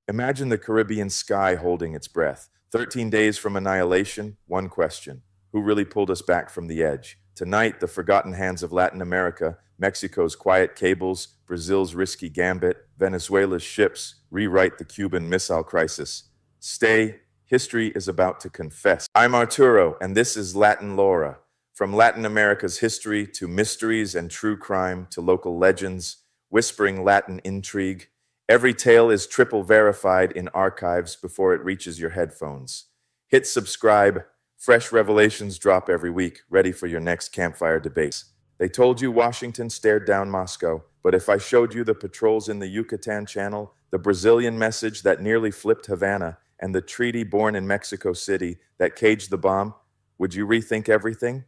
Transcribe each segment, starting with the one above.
Imagine the Caribbean sky holding its breath. 13 days from annihilation, one question. Who really pulled us back from the edge? Tonight, the forgotten hands of Latin America, Mexico's quiet cables, Brazil's risky gambit, Venezuela's ships rewrite the Cuban Missile Crisis. Stay, history is about to confess. I'm Arturo, and this is Latin Laura. From Latin America's history to mysteries and true crime to local legends, whispering Latin intrigue, every tale is triple verified in archives before it reaches your headphones. Hit subscribe. Fresh revelations drop every week, ready for your next campfire debates. They told you Washington stared down Moscow, but if I showed you the patrols in the Yucatan Channel, the Brazilian message that nearly flipped Havana, and the treaty born in Mexico City that caged the bomb, would you rethink everything?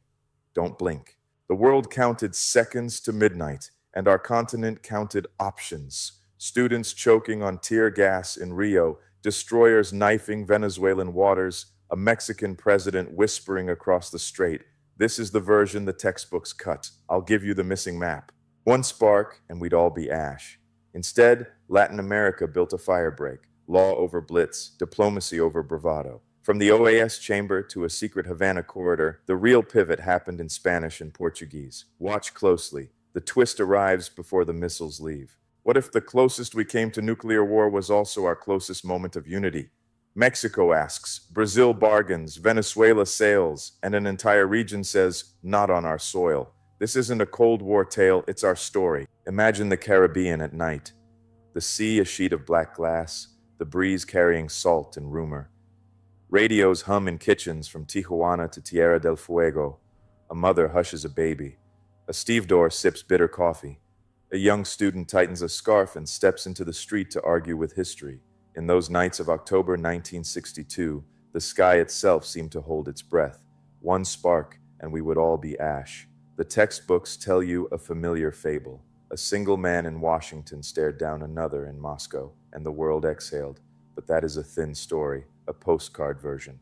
Don't blink. The world counted seconds to midnight, and our continent counted options. Students choking on tear gas in Rio, destroyers knifing Venezuelan waters, a Mexican president whispering across the strait. This is the version the textbooks cut. I'll give you the missing map. One spark, and we'd all be ash. Instead, Latin America built a firebreak. Law over blitz, diplomacy over bravado. From the OAS chamber to a secret Havana corridor, the real pivot happened in Spanish and Portuguese. Watch closely. The twist arrives before the missiles leave. What if the closest we came to nuclear war was also our closest moment of unity? Mexico asks, Brazil bargains, Venezuela sails, and an entire region says, not on our soil. This isn't a Cold War tale, it's our story. Imagine the Caribbean at night. The sea a sheet of black glass, the breeze carrying salt and rumor. Radios hum in kitchens from Tijuana to Tierra del Fuego. A mother hushes a baby. A stevedore sips bitter coffee. A young student tightens a scarf and steps into the street to argue with history. In those nights of October 1962, the sky itself seemed to hold its breath. One spark, and we would all be ash. The textbooks tell you a familiar fable. A single man in Washington stared down another in Moscow, and the world exhaled. But that is a thin story, a postcard version.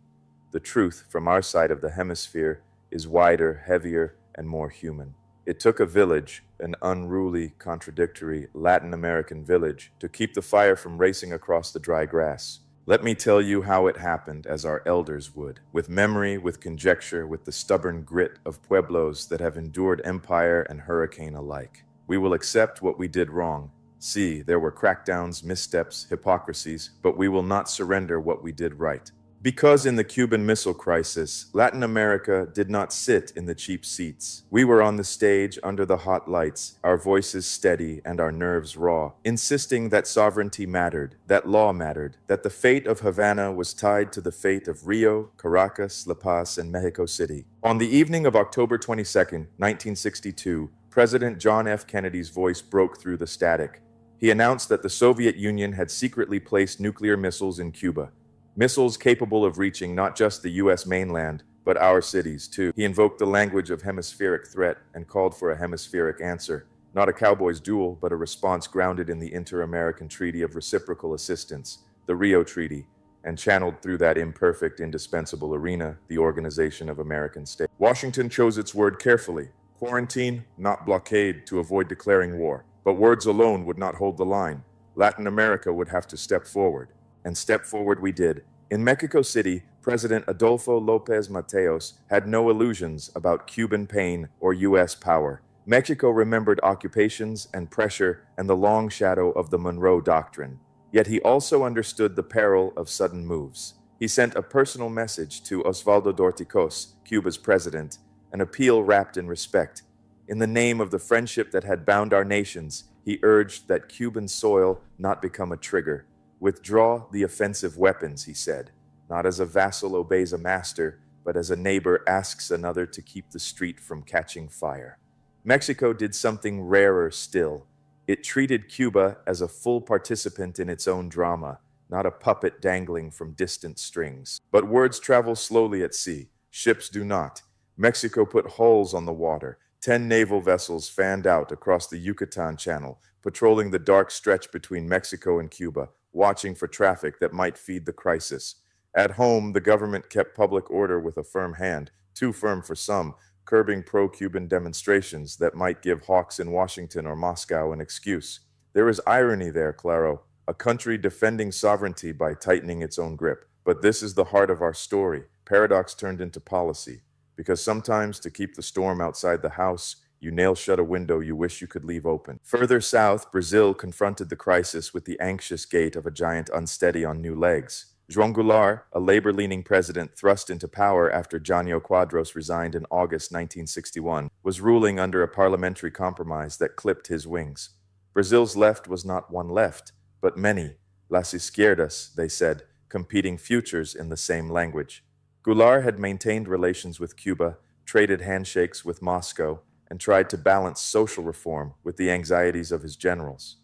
The truth, from our side of the hemisphere, is wider, heavier, and more human. It took a village, an unruly, contradictory Latin American village, to keep the fire from racing across the dry grass. Let me tell you how it happened, as our elders would, with memory, with conjecture, with the stubborn grit of pueblos that have endured empire and hurricane alike. We will accept what we did wrong. See, there were crackdowns, missteps, hypocrisies, but we will not surrender what we did right. Because in the Cuban Missile Crisis, Latin America did not sit in the cheap seats. We were on the stage under the hot lights, our voices steady and our nerves raw, insisting that sovereignty mattered, that law mattered, that the fate of Havana was tied to the fate of Rio, Caracas, La Paz, and Mexico City. On the evening of October 22, 1962, President John F. Kennedy's voice broke through the static. He announced that the Soviet Union had secretly placed nuclear missiles in Cuba. Missiles capable of reaching not just the U.S. mainland, but our cities, too. He invoked the language of hemispheric threat and called for a hemispheric answer. Not a cowboy's duel, but a response grounded in the Inter-American Treaty of Reciprocal Assistance, the Rio Treaty, and channeled through that imperfect, indispensable arena, the Organization of American States. Washington chose its word carefully. Quarantine, not blockade, to avoid declaring war. But words alone would not hold the line. Latin America would have to step forward. And step forward we did. In Mexico City, President Adolfo López Mateos had no illusions about Cuban pain or U.S. power. Mexico remembered occupations and pressure and the long shadow of the Monroe Doctrine. Yet he also understood the peril of sudden moves. He sent a personal message to Osvaldo Dorticos, Cuba's president, an appeal wrapped in respect. In the name of the friendship that had bound our nations, he urged that Cuban soil not become a trigger. Withdraw the offensive weapons, he said, not as a vassal obeys a master, but as a neighbor asks another to keep the street from catching fire. Mexico did something rarer still. It treated Cuba as a full participant in its own drama, not a puppet dangling from distant strings. But words travel slowly at sea. Ships do not. Mexico put hulls on the water. 10 naval vessels fanned out across the Yucatan Channel, patrolling the dark stretch between Mexico and Cuba, watching for traffic that might feed the crisis. At home, the government kept public order with a firm hand, too firm for some, curbing pro-Cuban demonstrations that might give hawks in Washington or Moscow an excuse. There is irony there, Claro. a country defending sovereignty by tightening its own grip. But this is the heart of our story. Paradox turned into policy. Because sometimes to keep the storm outside the house, you nail shut a window you wish you could leave open. Further south, Brazil confronted the crisis with the anxious gait of a giant unsteady on new legs. João Goulart, a labor-leaning president thrust into power after Jânio Quadros resigned in August 1961, was ruling under a parliamentary compromise that clipped his wings. Brazil's left was not one left, but many, las izquierdas, they said, competing futures in the same language. Goulart had maintained relations with Cuba, traded handshakes with Moscow, and tried to balance social reform with the anxieties of his generals.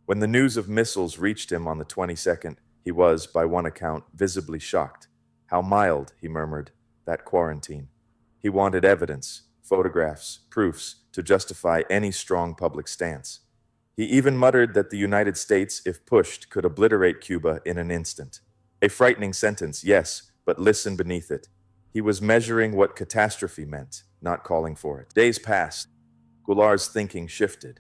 When the news of missiles reached him on the 22nd, he was, by one account, visibly shocked. How mild, he murmured, that quarantine. He wanted evidence, photographs, proofs, to justify any strong public stance. He even muttered that the United States, if pushed, could obliterate Cuba in an instant. A frightening sentence, yes, but listen beneath it. He was measuring what catastrophe meant, not calling for it. Days passed. Goulart's thinking shifted.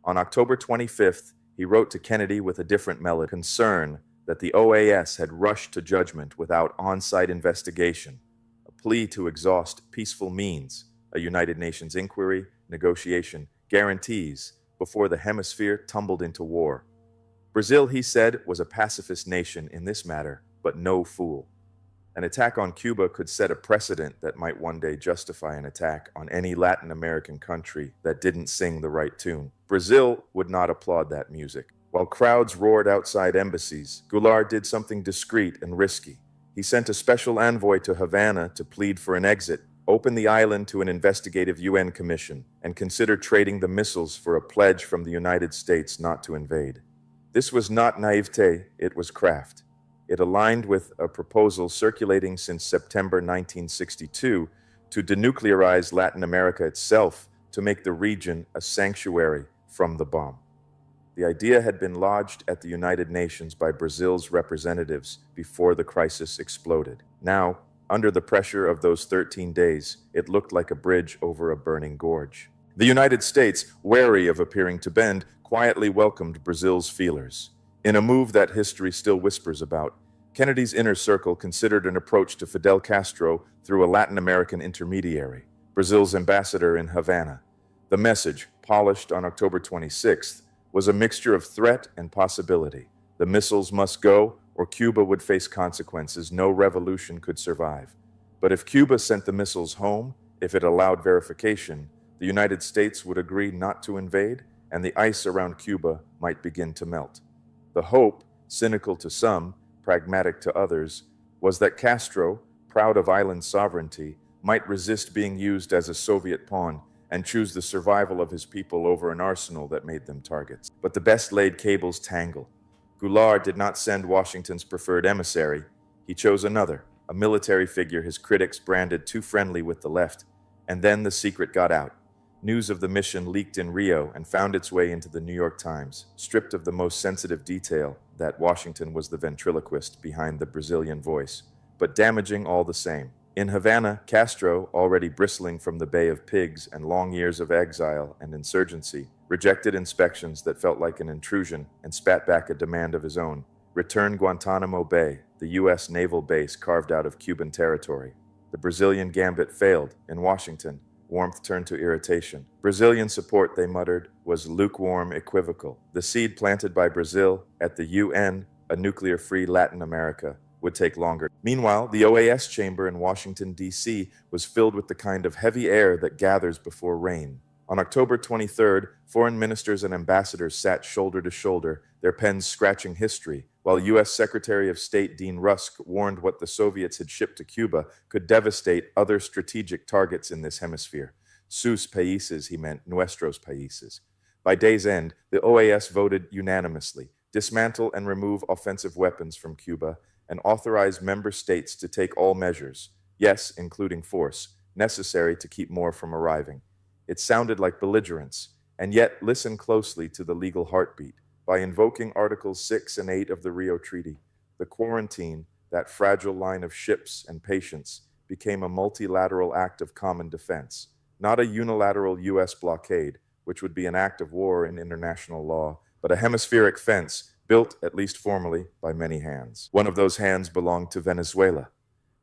On October 25th, he wrote to Kennedy with a different melody, concern that the OAS had rushed to judgment without on-site investigation, a plea to exhaust peaceful means, a United Nations inquiry, negotiation, guarantees, before the hemisphere tumbled into war. Brazil, he said, was a pacifist nation in this matter, but no fool. An attack on Cuba could set a precedent that might one day justify an attack on any Latin American country that didn't sing the right tune. Brazil would not applaud that music. While crowds roared outside embassies, Goulart did something discreet and risky. He sent a special envoy to Havana to plead for an exit, open the island to an investigative UN commission, and consider trading the missiles for a pledge from the United States not to invade. This was not naivete, it was craft. It aligned with a proposal circulating since September 1962 to denuclearize Latin America itself to make the region a sanctuary from the bomb. The idea had been lodged at the United Nations by Brazil's representatives before the crisis exploded. Now, under the pressure of those 13 days, it looked like a bridge over a burning gorge. The United States, wary of appearing to bend, quietly welcomed Brazil's feelers. In a move that history still whispers about, Kennedy's inner circle considered an approach to Fidel Castro through a Latin American intermediary, Brazil's ambassador in Havana. The message, polished on October 26th, was a mixture of threat and possibility. The missiles must go, or Cuba would face consequences no revolution could survive. But if Cuba sent the missiles home, if it allowed verification, the United States would agree not to invade, and the ice around Cuba might begin to melt. The hope, cynical to some, pragmatic to others, was that Castro, proud of island sovereignty, might resist being used as a Soviet pawn and choose the survival of his people over an arsenal that made them targets. But the best-laid cables tangle. Goulart did not send Washington's preferred emissary. He chose another, a military figure his critics branded too friendly with the left. And then the secret got out. News of the mission leaked in Rio and found its way into the New York Times, stripped of the most sensitive detail that Washington was the ventriloquist behind the Brazilian voice, but damaging all the same. In Havana, Castro, already bristling from the Bay of Pigs and long years of exile and insurgency, rejected inspections that felt like an intrusion and spat back a demand of his own. Return Guantanamo Bay, the U.S. naval base carved out of Cuban territory. The Brazilian gambit failed. In Washington, warmth turned to irritation. Brazilian support, they muttered, was lukewarm, equivocal. The seed planted by Brazil at the UN, a nuclear-free Latin America, would take longer. Meanwhile, the OAS chamber in Washington, D.C. was filled with the kind of heavy air that gathers before rain. On October 23rd, foreign ministers and ambassadors sat shoulder to shoulder, their pens scratching history, while U.S. Secretary of State Dean Rusk warned what the Soviets had shipped to Cuba could devastate other strategic targets in this hemisphere. Sus países, he meant, nuestros países. By day's end, the OAS voted unanimously, dismantle and remove offensive weapons from Cuba, and authorize member states to take all measures, yes, including force, necessary to keep more from arriving. It sounded like belligerence, and yet listen closely to the legal heartbeat. By invoking Articles 6 and 8 of the Rio Treaty, the quarantine, that fragile line of ships and patience, became a multilateral act of common defense, not a unilateral U.S. blockade, which would be an act of war in international law, but a hemispheric fence built, at least formally, by many hands. One of those hands belonged to Venezuela.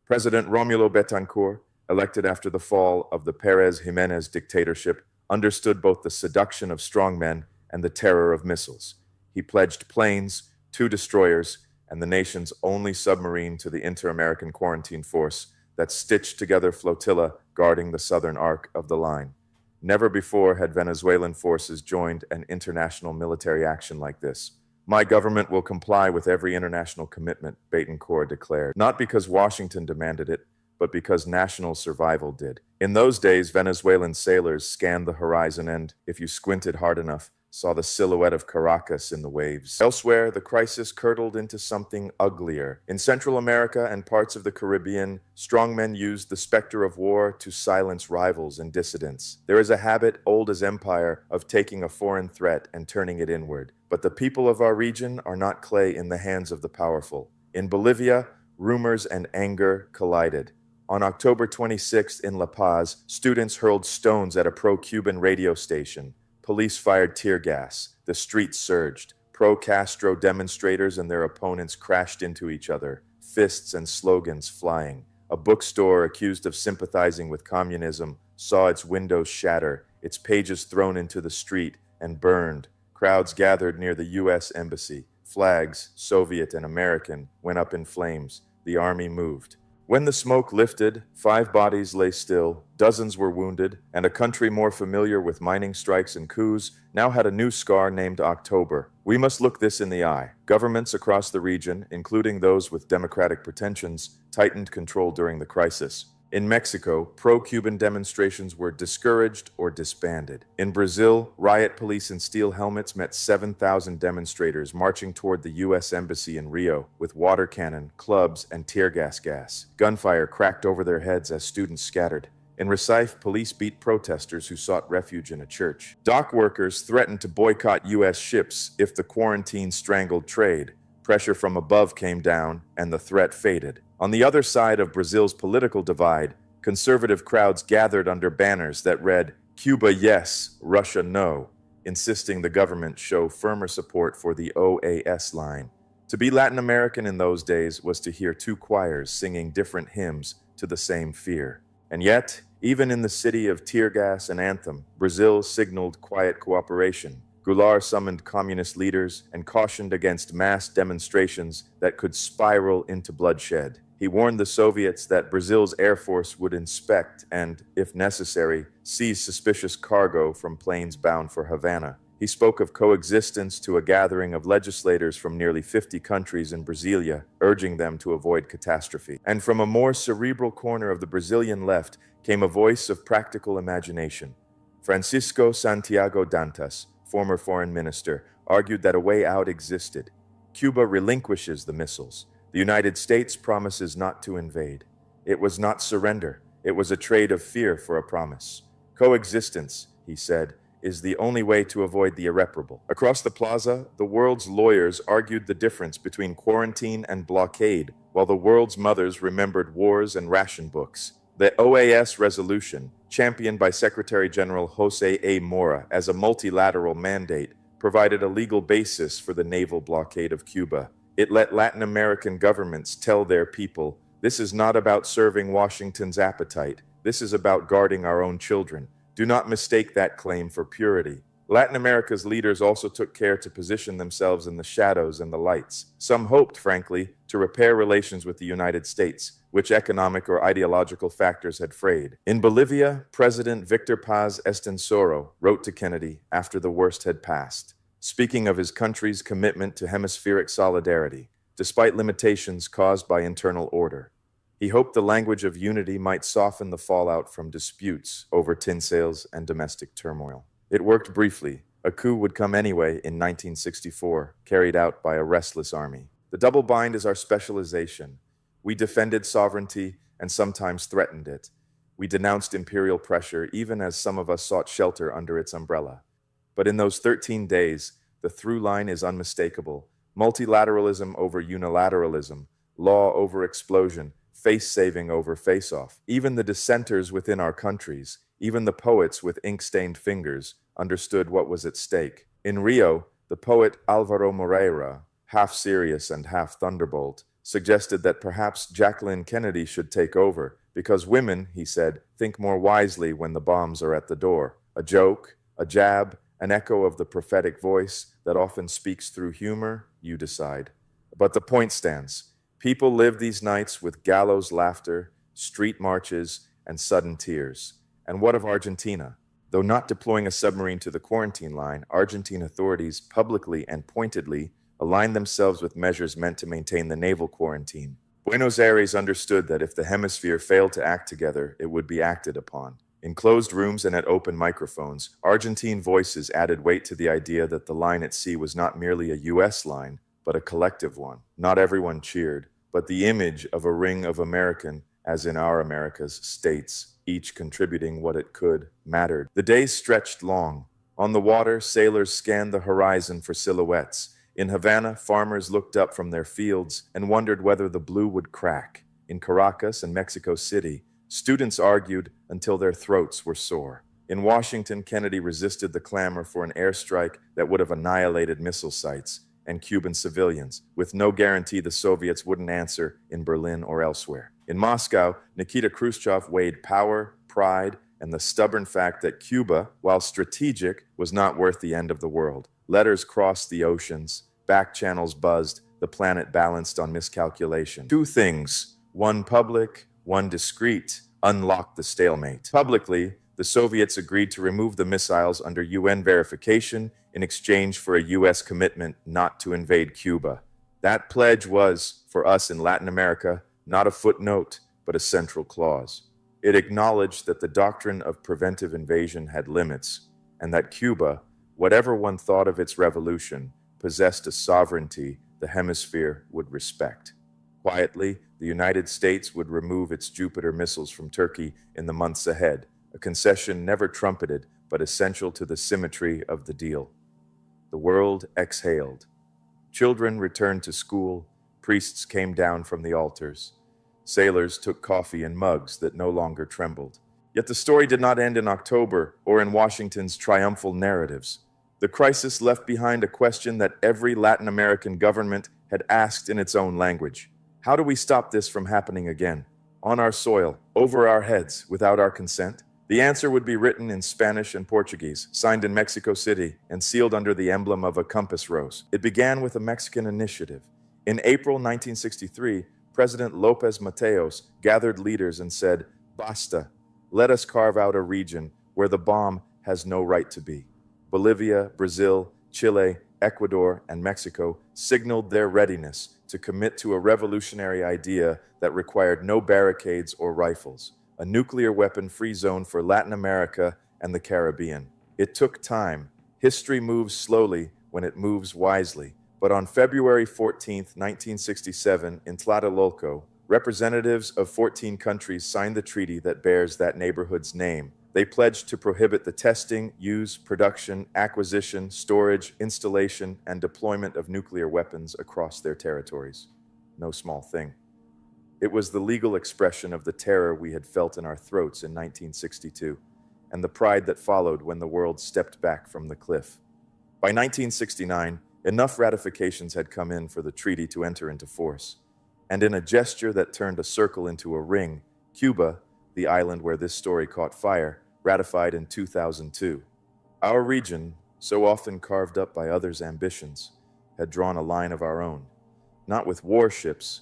President Rómulo Betancourt, elected after the fall of the Pérez-Jiménez dictatorship, understood both the seduction of strongmen and the terror of missiles. He pledged planes, 2 destroyers, and the nation's only submarine to the Inter-American Quarantine Force that stitched together flotilla guarding the southern arc of the line. Never before had Venezuelan forces joined an international military action like this. My government will comply with every international commitment, Betancourt declared, not because Washington demanded it, but because national survival did. In those days, Venezuelan sailors scanned the horizon and, if you squinted hard enough, saw the silhouette of Caracas in the waves. Elsewhere, the crisis curdled into something uglier. In Central America and parts of the Caribbean, strongmen used the specter of war to silence rivals and dissidents. There is a habit, old as empire, of taking a foreign threat and turning it inward. But the people of our region are not clay in the hands of the powerful. In Bolivia, rumors and anger collided. On October 26th in La Paz, students hurled stones at a pro-Cuban radio station. Police fired tear gas. The streets surged. Pro-Castro demonstrators and their opponents crashed into each other, fists and slogans flying. A bookstore accused of sympathizing with communism saw its windows shatter, its pages thrown into the street and burned. Crowds gathered near the U.S. Embassy. Flags, Soviet and American, went up in flames. The army moved. When the smoke lifted, 5 bodies lay still, dozens were wounded, and a country more familiar with mining strikes and coups now had a new scar named October. We must look this in the eye. Governments across the region, including those with democratic pretensions, tightened control during the crisis. In Mexico, pro-Cuban demonstrations were discouraged or disbanded. In Brazil, riot police in steel helmets met 7,000 demonstrators marching toward the U.S. Embassy in Rio with water cannon, clubs, and tear gas. Gunfire cracked over their heads as students scattered. In Recife, police beat protesters who sought refuge in a church. Dock workers threatened to boycott U.S. ships if the quarantine strangled trade. Pressure from above came down, and the threat faded. On the other side of Brazil's political divide, conservative crowds gathered under banners that read, "Cuba yes, Russia no," insisting the government show firmer support for the OAS line. To be Latin American in those days was to hear 2 choirs singing different hymns to the same fear. And yet, even in the city of tear gas and anthem, Brazil signaled quiet cooperation. Goulart summoned communist leaders and cautioned against mass demonstrations that could spiral into bloodshed. He warned the Soviets that Brazil's Air Force would inspect and, if necessary, seize suspicious cargo from planes bound for Havana. He spoke of coexistence to a gathering of legislators from nearly 50 countries in Brasilia, urging them to avoid catastrophe. And from a more cerebral corner of the Brazilian left came a voice of practical imagination. Francisco Santiago Dantas, former foreign minister, argued that a way out existed. Cuba relinquishes the missiles. The United States promises not to invade. It was not surrender. It was a trade of fear for a promise. Coexistence, he said, is the only way to avoid the irreparable. Across the plaza, the world's lawyers argued the difference between quarantine and blockade, while the world's mothers remembered wars and ration books. The OAS resolution, championed by Secretary General José A. Mora as a multilateral mandate, provided a legal basis for the naval blockade of Cuba. It let Latin American governments tell their people, this is not about serving Washington's appetite. This is about guarding our own children. Do not mistake that claim for purity. Latin America's leaders also took care to position themselves in the shadows and the lights. Some hoped, frankly, to repair relations with the United States, which economic or ideological factors had frayed. In Bolivia, President Victor Paz Estensoro wrote to Kennedy after the worst had passed, speaking of his country's commitment to hemispheric solidarity, despite limitations caused by internal order. He hoped the language of unity might soften the fallout from disputes over tin sales and domestic turmoil. It worked briefly. A coup would come anyway in 1964, carried out by a restless army. The double bind is our specialization. We defended sovereignty and sometimes threatened it. We denounced imperial pressure, even as some of us sought shelter under its umbrella. But in those 13 days, the through line is unmistakable. Multilateralism over unilateralism, law over explosion, face-saving over face-off. Even the dissenters within our countries, even the poets with ink-stained fingers, understood what was at stake. In Rio, the poet Álvaro Moreira half serious and half thunderbolt, suggested that perhaps Jacqueline Kennedy should take over, because women, he said, think more wisely when the bombs are at the door. A joke, a jab, an echo of the prophetic voice that often speaks through humor, you decide. But the point stands. People live these nights with gallows laughter, street marches, and sudden tears. And what of Argentina? Though not deploying a submarine to the quarantine line, Argentine authorities publicly and pointedly aligned themselves with measures meant to maintain the naval quarantine. Buenos Aires understood that if the hemisphere failed to act together, it would be acted upon. In closed rooms and at open microphones, Argentine voices added weight to the idea that the line at sea was not merely a U.S. line, but a collective one. Not everyone cheered, but the image of a ring of American, as in our America's states, each contributing what it could, mattered. The days stretched long. On the water, sailors scanned the horizon for silhouettes. In Havana, farmers looked up from their fields and wondered whether the blue would crack. In Caracas and Mexico City, students argued until their throats were sore. In Washington, Kennedy resisted the clamor for an airstrike that would have annihilated missile sites and Cuban civilians, with no guarantee the Soviets wouldn't answer in Berlin or elsewhere. In Moscow, Nikita Khrushchev weighed power, pride, and the stubborn fact that Cuba, while strategic, was not worth the end of the world. Letters crossed the oceans, back channels buzzed, the planet balanced on miscalculation. Two things, one public, one discreet, unlocked the stalemate. Publicly, the Soviets agreed to remove the missiles under UN verification in exchange for a U.S. commitment not to invade Cuba. That pledge was, for us in Latin America, not a footnote, but a central clause. It acknowledged that the doctrine of preventive invasion had limits, and that Cuba, whatever one thought of its revolution, possessed a sovereignty the hemisphere would respect. Quietly, the United States would remove its Jupiter missiles from Turkey in the months ahead, a concession never trumpeted but essential to the symmetry of the deal. The world exhaled. Children returned to school, priests came down from the altars. Sailors took coffee in mugs that no longer trembled. Yet the story did not end in October or in Washington's triumphal narratives. The crisis left behind a question that every Latin American government had asked in its own language. How do we stop this from happening again? On our soil, over our heads, without our consent? The answer would be written in Spanish and Portuguese, signed in Mexico City, and sealed under the emblem of a compass rose. It began with a Mexican initiative. In April 1963, President López Mateos gathered leaders and said, "Basta, let us carve out a region where the bomb has no right to be." Bolivia, Brazil, Chile, Ecuador, and Mexico signaled their readiness to commit to a revolutionary idea that required no barricades or rifles, a nuclear weapon-free zone for Latin America and the Caribbean. It took time. History moves slowly when it moves wisely. But on February 14, 1967, in Tlatelolco, representatives of 14 countries signed the treaty that bears that neighborhood's name. They pledged to prohibit the testing, use, production, acquisition, storage, installation, and deployment of nuclear weapons across their territories. No small thing. It was the legal expression of the terror we had felt in our throats in 1962, and the pride that followed when the world stepped back from the cliff. By 1969, enough ratifications had come in for the treaty to enter into force, and in a gesture that turned a circle into a ring, Cuba, the island where this story caught fire, ratified in 2002. Our region, so often carved up by others' ambitions, had drawn a line of our own, not with warships,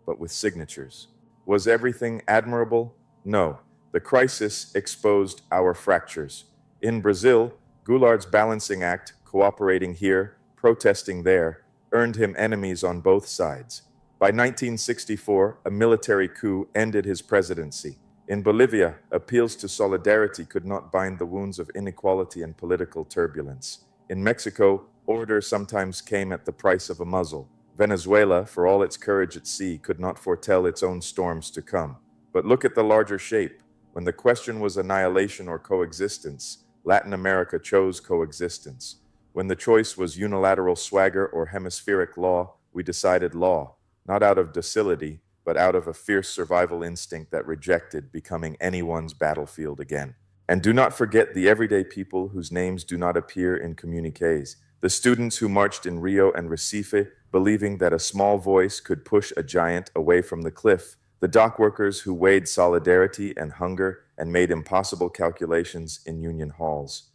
but with signatures. Was everything admirable? No. The crisis exposed our fractures. In Brazil, Goulart's balancing act, cooperating here, protesting there, earned him enemies on both sides. By 1964, a military coup ended his presidency. In Bolivia, appeals to solidarity could not bind the wounds of inequality and political turbulence. In Mexico, order sometimes came at the price of a muzzle. Venezuela, for all its courage at sea, could not foretell its own storms to come. But look at the larger shape. When the question was annihilation or coexistence, Latin America chose coexistence. When the choice was unilateral swagger or hemispheric law, we decided law, not out of docility, but out of a fierce survival instinct that rejected becoming anyone's battlefield again. And do not forget the everyday people whose names do not appear in communiques, The students who marched in Rio and Recife, believing that a small voice could push a giant away from the cliff. The dock workers who weighed solidarity and hunger and made impossible calculations in union halls.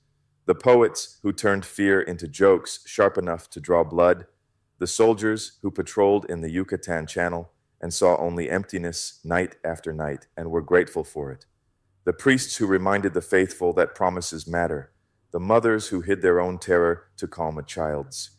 The poets who turned fear into jokes sharp enough to draw blood. The soldiers who patrolled in the Yucatan Channel and saw only emptiness night after night and were grateful for it. The priests who reminded the faithful that promises matter. The mothers who hid their own terror to calm a child's.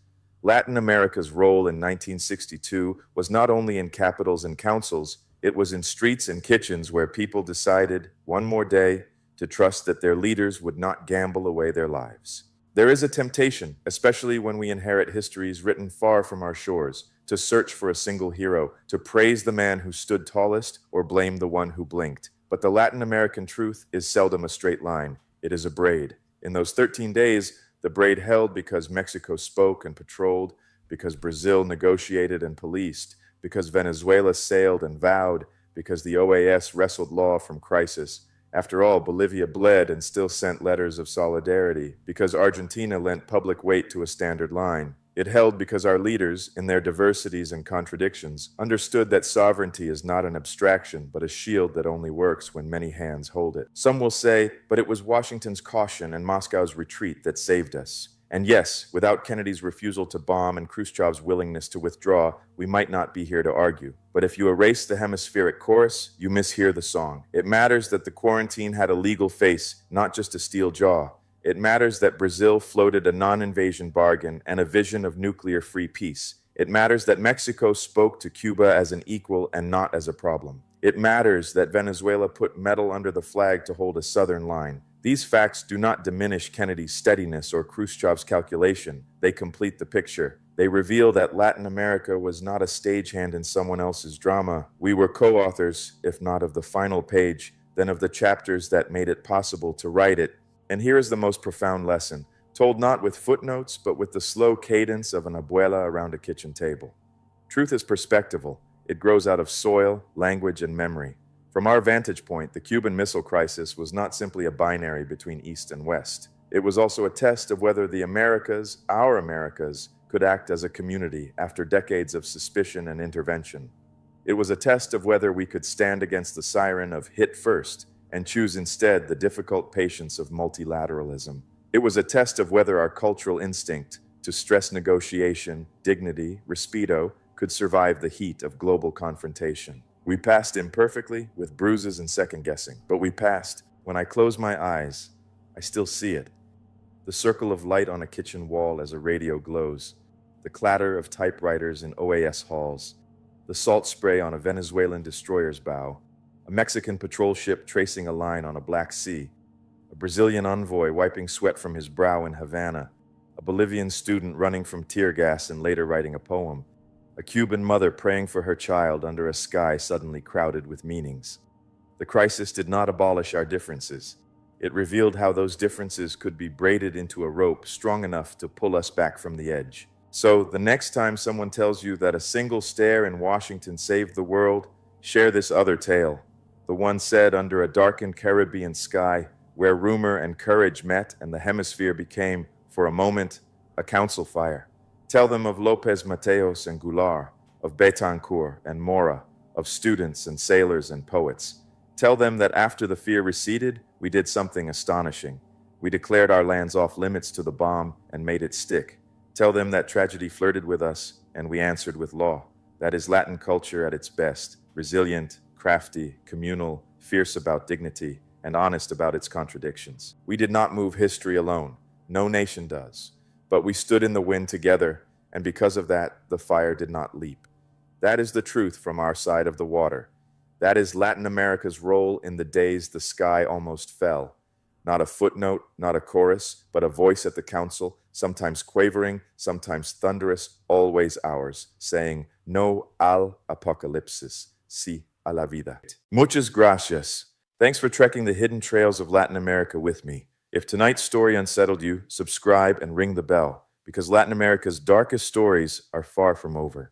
Latin America's role in 1962 was not only in capitals and councils, it was in streets and kitchens where people decided, one more day, to trust that their leaders would not gamble away their lives. There is a temptation, especially when we inherit histories written far from our shores, to search for a single hero, to praise the man who stood tallest or blame the one who blinked. But the Latin American truth is seldom a straight line. It is a braid. In those 13 days, the braid held because Mexico spoke and patrolled, because Brazil negotiated and policed, because Venezuela sailed and vowed, because the OAS wrestled law from crisis. After all, Bolivia bled and still sent letters of solidarity, because Argentina lent public weight to a standard line. It held because our leaders, in their diversities and contradictions, understood that sovereignty is not an abstraction, but a shield that only works when many hands hold it. Some will say, but it was Washington's caution and Moscow's retreat that saved us. And yes, without Kennedy's refusal to bomb and Khrushchev's willingness to withdraw, we might not be here to argue. But if you erase the hemispheric chorus, you mishear the song. It matters that the quarantine had a legal face, not just a steel jaw. It matters that Brazil floated a non-invasion bargain and a vision of nuclear-free peace. It matters that Mexico spoke to Cuba as an equal and not as a problem. It matters that Venezuela put metal under the flag to hold a southern line. These facts do not diminish Kennedy's steadiness or Khrushchev's calculation. They complete the picture. They reveal that Latin America was not a stagehand in someone else's drama. We were co-authors, if not of the final page, then of the chapters that made it possible to write it. And here is the most profound lesson, told not with footnotes, but with the slow cadence of an abuela around a kitchen table. Truth is perspectival. It grows out of soil, language, and memory. From our vantage point, the Cuban Missile Crisis was not simply a binary between East and West. It was also a test of whether the Americas, our Americas, could act as a community after decades of suspicion and intervention. It was a test of whether we could stand against the siren of hit first and choose instead the difficult patience of multilateralism. It was a test of whether our cultural instinct to stress negotiation, dignity, respeto, could survive the heat of global confrontation. We passed imperfectly, with bruises and second-guessing, but we passed. When I close my eyes, I still see it. The circle of light on a kitchen wall as a radio glows, the clatter of typewriters in OAS halls, the salt spray on a Venezuelan destroyer's bow, a Mexican patrol ship tracing a line on a Black Sea, a Brazilian envoy wiping sweat from his brow in Havana, a Bolivian student running from tear gas and later writing a poem, a Cuban mother praying for her child under a sky suddenly crowded with meanings. The crisis did not abolish our differences. It revealed how those differences could be braided into a rope strong enough to pull us back from the edge. So, the next time someone tells you that a single stare in Washington saved the world, share this other tale. The one said under a darkened Caribbean sky, where rumor and courage met and the hemisphere became, for a moment, a council fire. Tell them of López Mateos and Goulart, of Betancourt and Mora, of students and sailors and poets. Tell them that after the fear receded, we did something astonishing. We declared our lands off limits to the bomb and made it stick. Tell them that tragedy flirted with us and we answered with law. That is Latin culture at its best, resilient, crafty, communal, fierce about dignity, and honest about its contradictions. We did not move history alone. No nation does. But we stood in the wind together, and because of that, the fire did not leap. That is the truth from our side of the water. That is Latin America's role in the days the sky almost fell. Not a footnote, not a chorus, but a voice at the council, sometimes quavering, sometimes thunderous, always ours, saying, no al apocalipsis, sí a la vida. Muchas gracias. Thanks for trekking the hidden trails of Latin America with me. If tonight's story unsettled you, subscribe and ring the bell, because Latin America's darkest stories are far from over.